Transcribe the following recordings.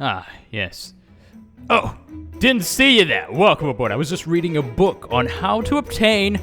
Ah, yes. Oh, didn't see you there. Welcome aboard. I was just reading a book on how to obtain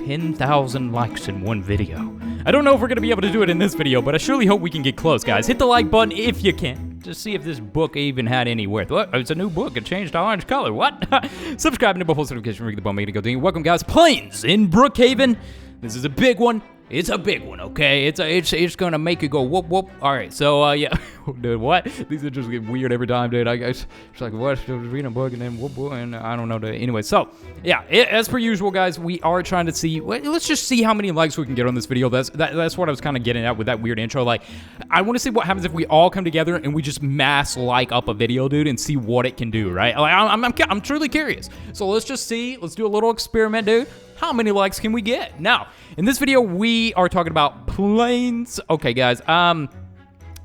10,000 likes in one video. I don't know if we're gonna be able to do it in this video, but I surely hope we can get close, guys. Hit the like button if you can, to see if this book even had any worth. What? It's a new book. It changed to orange color. What? Subscribe and post notification, ring the bell, make it go ding. Welcome, guys. Planes in Brookhaven. This is a big one. It's a big one, okay? It's gonna make it go whoop whoop. All right, so yeah, dude, what? These are just get weird every time, dude. It's like what? I was reading a book and then whoop whoop, and I don't know. Anyway, so yeah, as per usual, guys, we are trying to see. Let's just see how many likes we can get on this video. That's what I was kind of getting at with that weird intro. Like, I want to see what happens if we all come together and we just mass like up a video, dude, and see what it can do, right? Like, I'm truly curious. So let's just see. Let's do a little experiment, dude. How many likes can we get? Now, in this video, we are talking about planes. Okay, guys.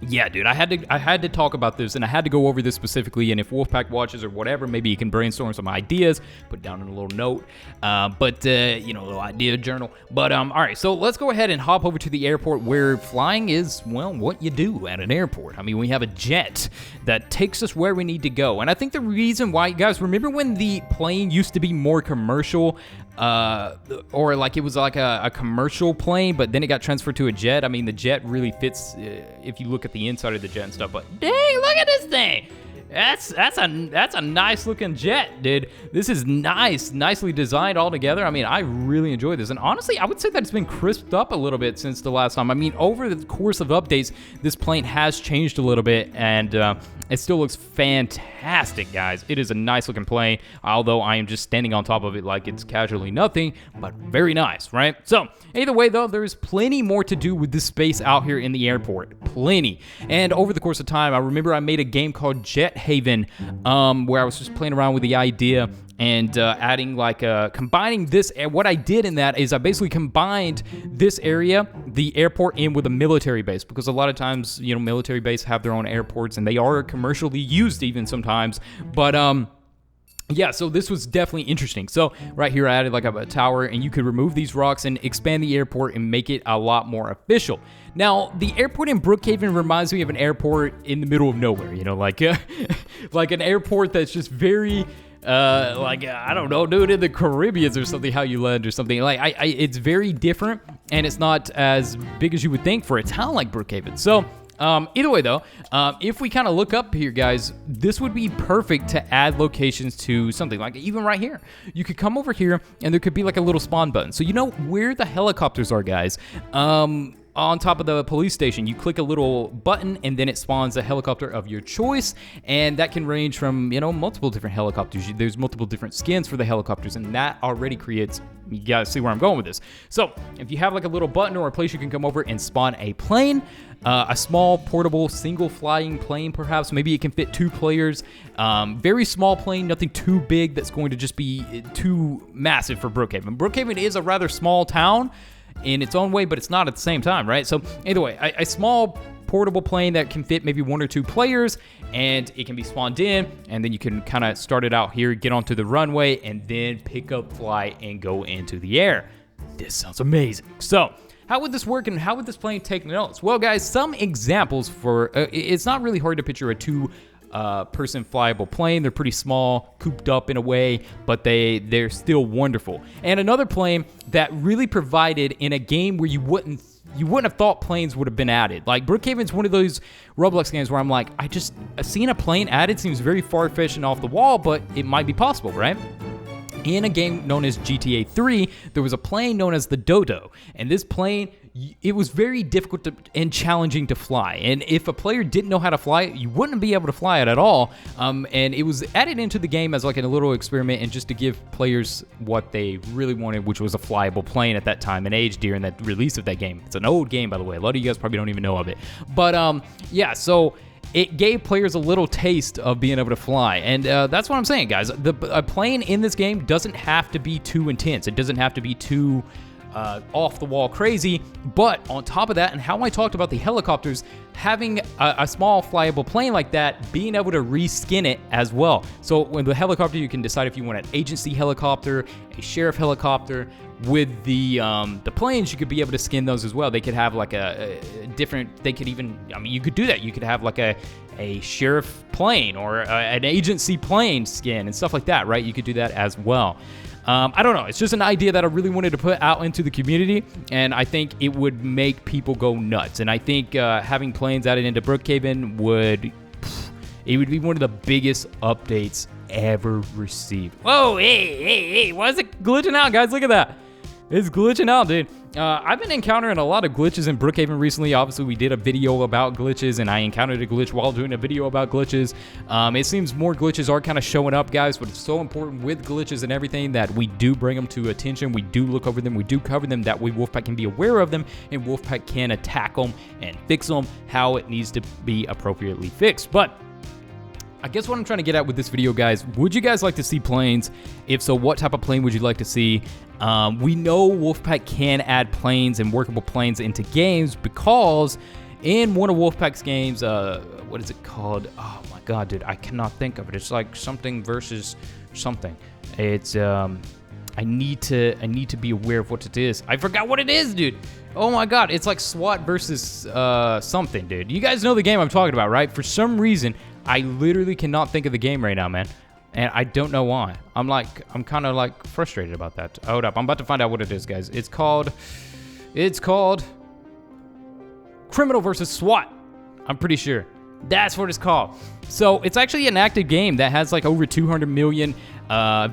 Yeah, dude, I had to talk about this, and I had to go over this specifically. And if Wolfpack watches or whatever, maybe you can brainstorm some ideas, put down in a little note. You know, a little idea journal. But all right, so let's go ahead and hop over to the airport, where flying is, well, what you do at an airport. I mean, we have a jet that takes us where we need to go, and I think the reason why, guys, remember when the plane used to be more commercial? Or like it was like a commercial plane, but then it got transferred to a jet. I mean, the jet really fits if you look at the inside of the jet and stuff. But dang, look at this thing. That's a nice looking jet, dude. This is nicely designed all together. I mean, I really enjoy this, and honestly, I would say that it's been crisped up a little bit since the last time. I mean, over the course of updates, this plane has changed a little bit, and it still looks fantastic, guys. It is a nice looking plane, although I am just standing on top of it like it's casually nothing, but very nice, right? So either way, though, there's plenty more to do with this space out here in the airport. Plenty. And over the course of time, I remember I made a game called Jet Haven, where I was just playing around with the idea and adding like combining this. What I did in that is I basically combined this area, the airport, in with a military base, because a lot of times, you know, military bases have their own airports and they are commercially used even sometimes. But yeah, so this was definitely interesting. So right here I added like a tower, and you could remove these rocks and expand the airport and make it a lot more official. Now, the airport in Brookhaven reminds me of an airport in the middle of nowhere, you know, like like an airport that's just very like, I don't know, dude, in the Caribbean or something, how you land or something. Like, it's very different, and it's not as big as you would think for a town like Brookhaven. So either way, though, if we kind of look up here, guys, this would be perfect to add locations to something. Like, even right here, you could come over here, and there could be like a little spawn button. So you know where the helicopters are, guys. On top of the police station, you click a little button, and then it spawns a helicopter of your choice, and that can range from, you know, multiple different helicopters. There's multiple different skins for the helicopters, and that already creates, you gotta see where I'm going with this. So if you have like a little button or a place you can come over and spawn a plane, a small portable single flying plane, perhaps, maybe it can fit 2 players, very small plane, nothing too big that's going to just be too massive for Brookhaven. Brookhaven is a rather small town in its own way, but it's not at the same time, right? So either way, a small portable plane that can fit maybe 1 or 2 players, and it can be spawned in, and then you can kind of start it out here, get onto the runway, and then pick up flight and go into the air. This sounds amazing. So how would this work, and how would this plane take notes? Well, guys, some examples for it's not really hard to picture a 2 person flyable plane. They're pretty small, cooped up in a way, but they're still wonderful. And another plane that really provided in a game where you wouldn't have thought planes would have been added. Like, Brookhaven's one of those Roblox games where I'm like, seeing a plane added seems very far-fetched and off the wall, but it might be possible, right? In a game known as GTA 3, there was a plane known as the Dodo, and this plane, it was very difficult and challenging to fly. And if a player didn't know how to fly it, you wouldn't be able to fly it at all. And it was added into the game as like a little experiment, and just to give players what they really wanted, which was a flyable plane at that time and age during that release of that game. It's an old game, by the way. A lot of you guys probably don't even know of it. But yeah, so it gave players a little taste of being able to fly, and that's what I'm saying, guys. A plane in this game doesn't have to be too intense. It doesn't have to be too off-the-wall crazy, but on top of that, and how I talked about the helicopters, having a small flyable plane like that, being able to reskin it as well. So with the helicopter, you can decide if you want an agency helicopter, a sheriff helicopter. With the planes, you could be able to skin those as well. They could have like a different, they could even, I mean, you could do that. You could have like a a sheriff plane or an agency plane skin and stuff like that, right? You could do that as well. I don't know. It's just an idea that I really wanted to put out into the community, and I think it would make people go nuts. And I think having planes added into Brookhaven would be one of the biggest updates ever received. Whoa, hey, why is it glitching out, guys? Look at that. It's glitching out, dude. I've been encountering a lot of glitches in Brookhaven recently. Obviously, we did a video about glitches, and I encountered a glitch while doing a video about glitches. It seems more glitches are kind of showing up, guys, but it's so important with glitches and everything that we do bring them to attention. We do look over them. We do cover them. That way, Wolfpack can be aware of them, and Wolfpack can attack them and fix them how it needs to be appropriately fixed. But I guess what I'm trying to get at with this video, guys, would you guys like to see planes? If so, what type of plane would you like to see? We know Wolfpack can add planes and workable planes into games because in one of Wolfpack's games, what is it called? Oh my god, dude, I cannot think of it. It's like something versus something. It's I need to be aware of what it is. I forgot what it is, dude. Oh my god, it's like SWAT versus something, dude. You guys know the game I'm talking about, right? For some reason, I literally cannot think of the game right now, man. And I don't know why. I'm kind of like frustrated about that. Hold up, I'm about to find out what it is, guys. It's called Criminal versus SWAT. I'm pretty sure. That's what it's called. So it's actually an active game that has like over 200 million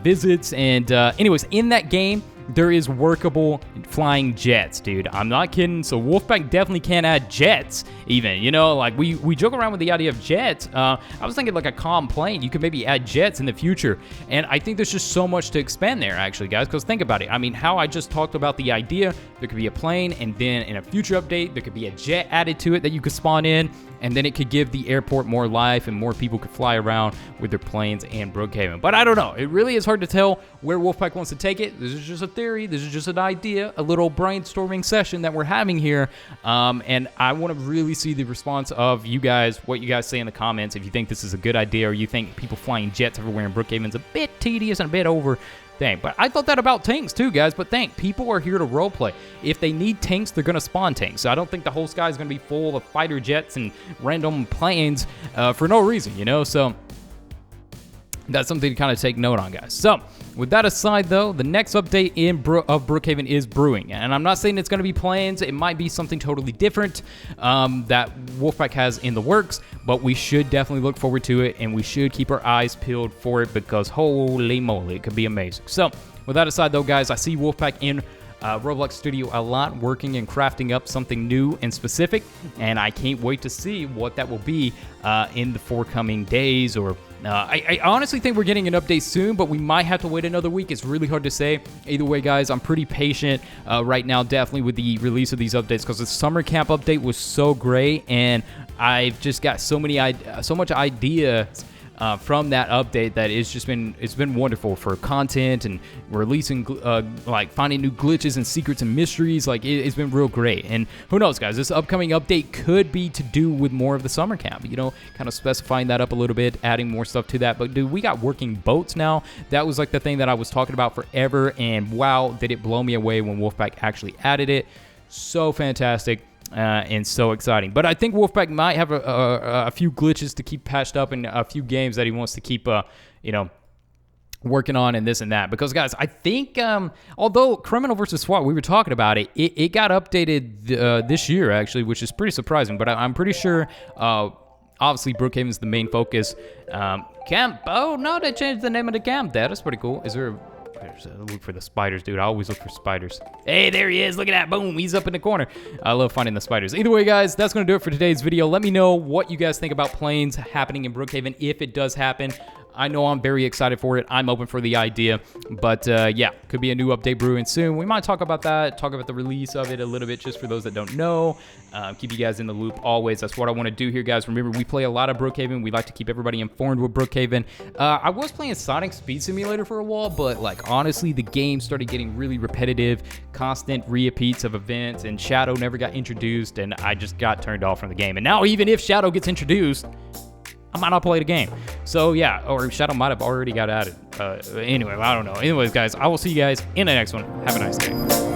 visits. And anyways, in that game, there is workable flying jets, dude. I'm not kidding. So Wolfpack definitely can add jets even, you know, like we joke around with the idea of jets. I was thinking like a calm plane. You could maybe add jets in the future. And I think there's just so much to expand there actually, guys, because think about it. I mean, how I just talked about the idea, there could be a plane and then in a future update, there could be a jet added to it that you could spawn in. And then it could give the airport more life and more people could fly around with their planes and Brookhaven. But I don't know. It really is hard to tell where Wolfpack wants to take it. This is just a theory. This is just an idea, a little brainstorming session that we're having here. And I want to really see the response of you guys, what you guys say in the comments, if you think this is a good idea or you think people flying jets everywhere in Brookhaven's a bit tedious and a bit over. Dang, but I thought that about tanks too, guys. But people are here to roleplay. If they need tanks, they're going to spawn tanks. So I don't think the whole sky is going to be full of fighter jets and random planes for no reason, you know? So that's something to kind of take note on, guys. So with that aside, though, the next update of Brookhaven is brewing. And I'm not saying it's going to be planes. It might be something totally different that Wolfpack has in the works. But we should definitely look forward to it. And we should keep our eyes peeled for it because holy moly, it could be amazing. So with that aside, though, guys, I see Wolfpack in Roblox Studio a lot, working and crafting up something new and specific. And I can't wait to see what that will be in the forthcoming days or I honestly think we're getting an update soon, but we might have to wait another week. It's really hard to say. Either way, guys, I'm pretty patient right now, definitely with the release of these updates because the summer camp update was so great, and I've just got so much ideas from that update that it's been wonderful for content and releasing like finding new glitches and secrets and mysteries. Like it's been real great. And who knows, guys, this upcoming update could be to do with more of the summer camp, you know, kind of specifying that up a little bit, adding more stuff to that. But dude, we got working boats now. That was like the thing that I was talking about forever, and wow, did it blow me away when Wolfpack actually added it. So fantastic. And so exciting. But I think Wolfpack might have a few glitches to keep patched up and a few games that he wants to keep, you know, working on and this and that. Because, guys, I think, although Criminal versus SWAT, we were talking about it, it got updated this year, actually, which is pretty surprising. But I'm pretty sure, obviously, Brookhaven is the main focus. Camp, oh, no, they changed the name of the camp. That is pretty cool. Is there a... Look for the spiders, dude. I always look for spiders. Hey, there he is. Look at that. Boom. He's up in the corner. I love finding the spiders. Either way, guys, that's going to do it for today's video. Let me know what you guys think about planes happening in Brookhaven if it does happen. I know I'm very excited for it. I'm open for the idea. But, yeah, could be a new update brewing soon. We might talk about that, talk about the release of it a little bit just for those that don't know. Keep you guys in the loop always. That's what I want to do here, guys. Remember, we play a lot of Brookhaven. We like to keep everybody informed with Brookhaven. I was playing Sonic Speed Simulator for a while, but, like, honestly, the game started getting really repetitive, constant repeats of events, and Shadow never got introduced, and I just got turned off from the game. And now, even if Shadow gets introduced, I might not play the game. So, yeah, or Shadow might have already got added. Anyway, I don't know. Anyways, guys, I will see you guys in the next one. Have a nice day.